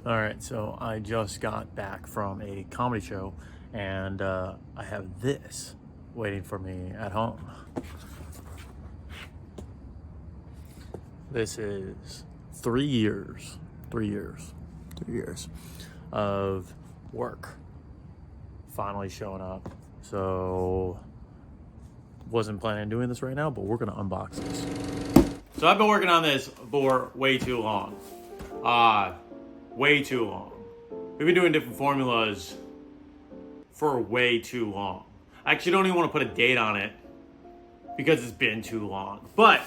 All right, so I just got back from a comedy show and I have this waiting for me at home. This is 3 years of work finally showing up. So wasn't planning on doing this right now, but we're gonna unbox this. So I've been working on this for way too long. Way too long. We've been doing different formulas for way too long. I actually don't even want to put a date on it because it's been too long. But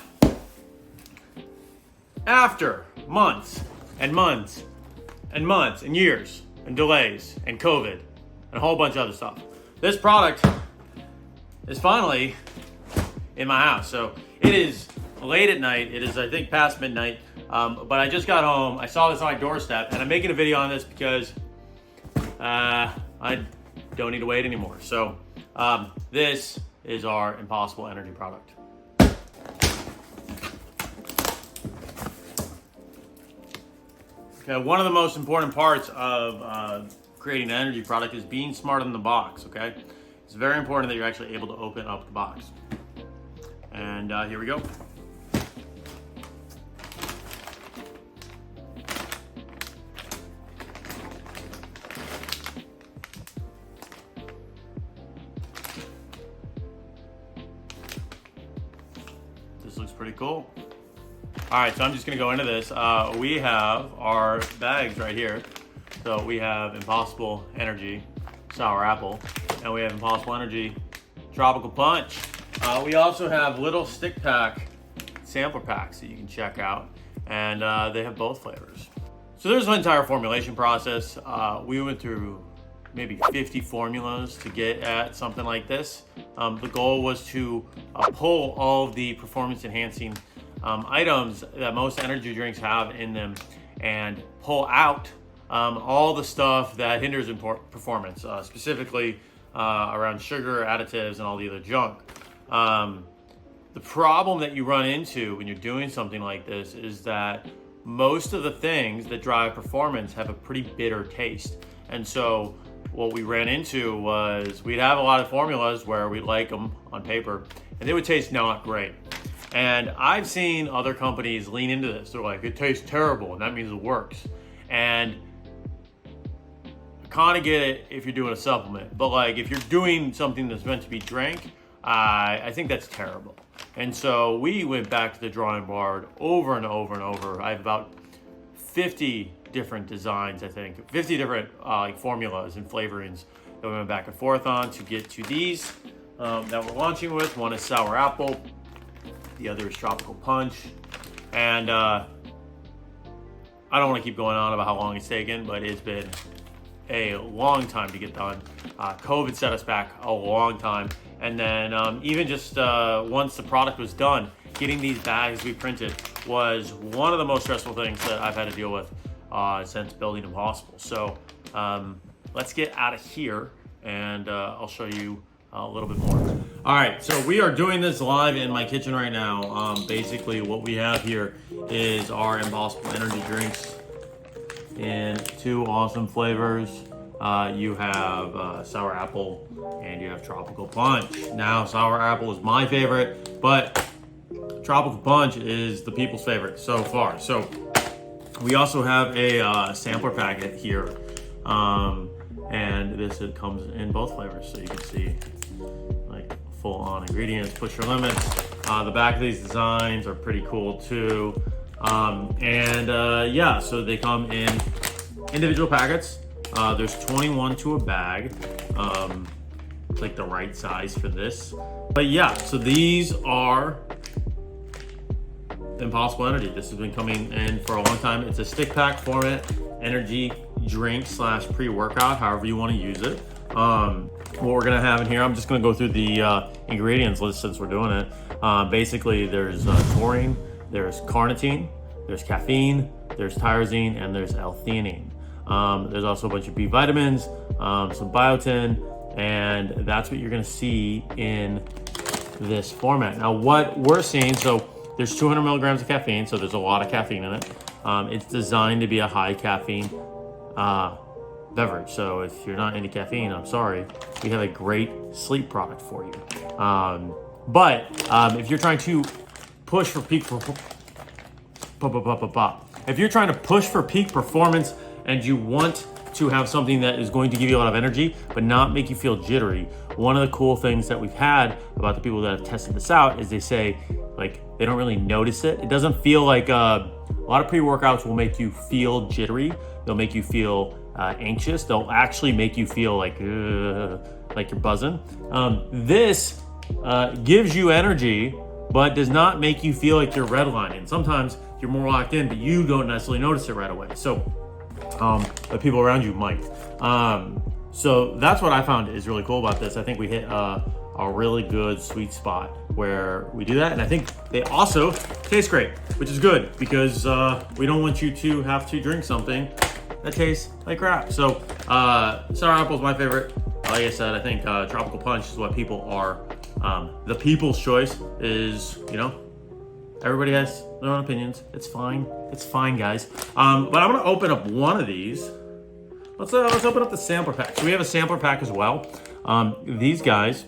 after months and months and months and years and delays and COVID and a whole bunch of other stuff, this product is finally in my house. So it is late at night. It is, I think, past midnight. But I just got home. I saw this on my doorstep, and I'm making a video on this because I don't need to wait anymore. So this is our Impossible Energy product. Okay, one of the most important parts of creating an energy product is being smart in the box, okay? It's very important that you're actually able to open up the box. And here we go. This looks pretty cool. All right, so I'm just gonna go into this. We have our bags right here. So we have Impossible Energy Sour Apple, and we have Impossible Energy Tropical Punch. We also have little stick pack sampler packs that you can check out, and they have both flavors. So there's an entire formulation process. We went through maybe 50 formulas to get at something like this. The goal was to pull all of the performance enhancing items that most energy drinks have in them and pull out all the stuff that hinders performance, specifically around sugar, additives, and all the other junk. The problem that you run into when you're doing something like this is that most of the things that drive performance have a pretty bitter taste. And so what we ran into was we'd have a lot of formulas where we like them on paper and they would taste not great. And I've seen other companies lean into this. They're like, it tastes terrible and that means it works. And I kind of get it if you're doing a supplement, but like if you're doing something that's meant to be drank, I think that's terrible. And so we went back to the drawing board over and over and over. I have about 50 different designs, I think, 50 different like formulas and flavorings that we went back and forth on to get to these that we're launching with. One is Sour Apple, the other is Tropical Punch. And I don't want to keep going on about how long it's taken, but it's been a long time to get done. COVID set us back a long time. And then even just once the product was done, getting these bags we printed was one of the most stressful things that I've had to deal with since building Impossible. So let's get out of here and I'll show you a little bit more. All right, so we are doing this live in my kitchen right now. Basically what we have here is our Impossible Energy drinks in two awesome flavors. You have Sour Apple and you have Tropical Punch. Now, Sour Apple is my favorite, but Tropical Punch is the people's favorite so far. So we also have a sampler packet here. And this, it comes in both flavors. So you can see like full on ingredients, push your limits. The back of these designs are pretty cool too. Yeah, so they come in individual packets. There's 21 to a bag. It's like the right size for this. But yeah, so these are Impossible Energy. This has been coming in for a long time. It's a stick pack format, energy drink / pre-workout, however you want to use it. What we're gonna have in here, I'm just gonna go through the ingredients list since we're doing it. Basically, there's taurine, there's carnitine, there's caffeine, there's tyrosine, and there's L-theanine. There's also a bunch of B vitamins, some biotin, and that's what you're gonna see in this format. Now what we're seeing, so there's 200 milligrams of caffeine, so there's a lot of caffeine in it. It's designed to be a high caffeine beverage. So if you're not into caffeine, I'm sorry, we have a great sleep product for you. But if you're trying to push for peak if you're trying to push for peak performance and you want to have something that is going to give you a lot of energy but not make you feel jittery, one of the cool things that we've had about the people that have tested this out is they say like they don't really notice it. It doesn't feel like a lot of pre-workouts will make you feel jittery. They'll make you feel anxious. They'll actually make you feel like you're buzzing. This gives you energy but does not make you feel like you're redlining. Sometimes you're more locked in, but you don't necessarily notice it right away. So the people around you might. So that's what I found is really cool about this. I think we hit a really good sweet spot where we do that. And I think they also taste great, which is good because we don't want you to have to drink something that tastes like crap. So sour apple is my favorite. Like I said, I think tropical punch is what people are. The people's choice is, you know, everybody has their own opinions. It's fine. It's fine, guys. But I'm gonna open up one of these. Let's open up the sampler pack. So we have a sampler pack as well. These guys,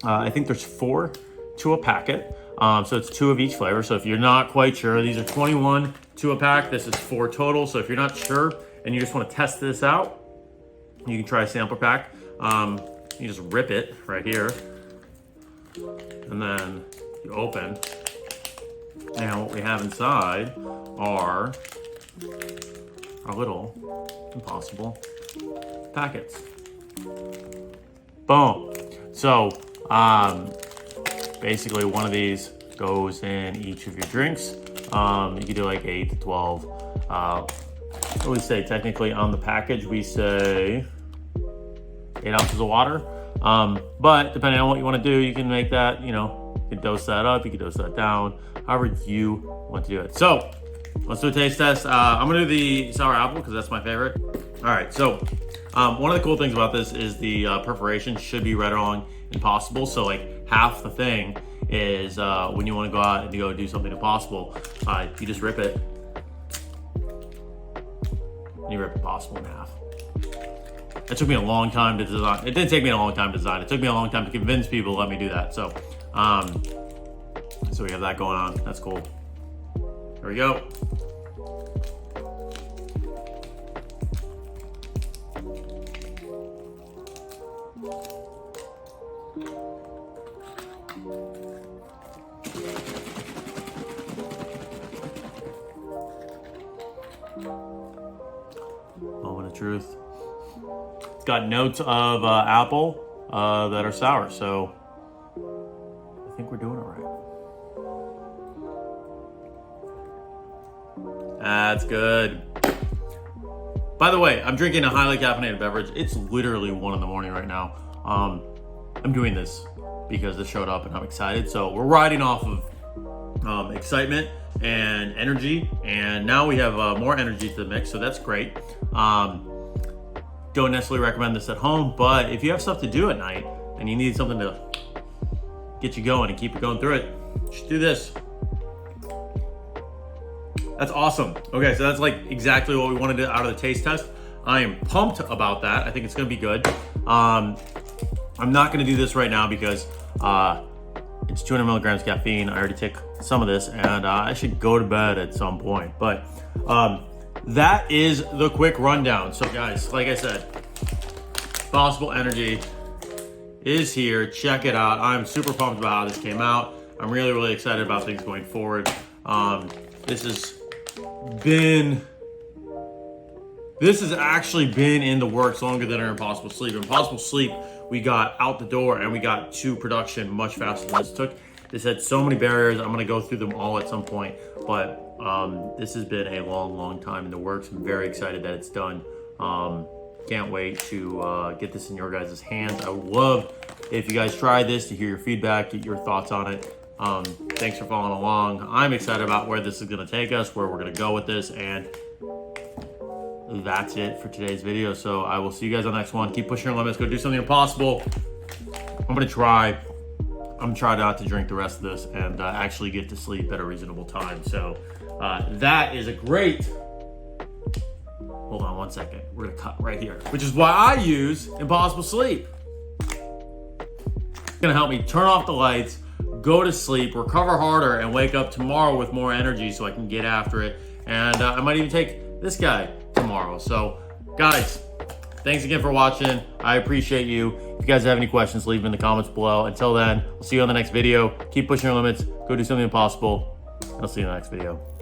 I think there's 4 to a packet. So it's 2 of each flavor. So if you're not quite sure, these are 21 to a pack. This is 4 total. So if you're not sure and you just want to test this out, you can try a sampler pack. You just rip it right here, and then you open. And what we have inside are our little Impossible packets. Boom. So basically one of these goes in each of your drinks. You can do like 8 to 12. What do we say technically on the package? We say 8 ounces of water. But depending on what you want to do, you can make that, you know, you can dose that up, you can dose that down, however you want to do it. So let's do a taste test. I'm gonna do the sour apple because that's my favorite. All right, so one of the cool things about this is the perforation should be right along impossible. So like half the thing is when you want to go out and you go do something impossible, you just rip it and you rip impossible in half. It took me a long time to design. It didn't take me a long time to design. It took me a long time to convince people to let me do that. So, so we have that going on. That's cool. There we go. Moment of truth. It's got notes of apple that are sour, so I think we're doing it right. That's good. By the way, I'm drinking a highly caffeinated beverage. It's literally 1 in the morning right now. I'm doing this because this showed up and I'm excited. So we're riding off of excitement and energy, and now we have more energy to the mix, so that's great. Don't necessarily recommend this at home, but if you have stuff to do at night and you need something to get you going and keep you going through it, just do this. That's awesome. Okay, so that's like exactly what we wanted out of the taste test. I am pumped about that. I think it's gonna be good. I'm not gonna do this right now because it's 200 milligrams caffeine. I already took some of this and I should go to bed at some point. But that is the quick rundown. So guys, like I said, Impossible Energy is here. Check it out. I'm super pumped about how this came out. I'm really, really excited about things going forward. This has actually been in the works longer than our Impossible Sleep. Impossible Sleep, we got out the door and we got to production much faster than this took. This had so many barriers. I'm gonna go through them all at some point, but this has been a long, long time in the works. I'm very excited that it's done. Can't wait to get this in your guys' hands. I would love if you guys try this to hear your feedback, get your thoughts on it. Thanks for following along. I'm excited about where this is gonna take us, where we're gonna go with this, and that's it for today's video. So I will see you guys on the next one. Keep pushing your limits, go do something impossible. I'm gonna try not to drink the rest of this and actually get to sleep at a reasonable time. So that is a great, hold on one 1 second. We're gonna cut right here, which is why I use Impossible Sleep. It's gonna help me turn off the lights, go to sleep, recover harder, and wake up tomorrow with more energy so I can get after it. And I might even take this guy tomorrow. So guys, thanks again for watching. I appreciate you. If you guys have any questions, leave them in the comments below. Until then, I'll see you on the next video. Keep pushing your limits. Go do something impossible. I'll see you in the next video.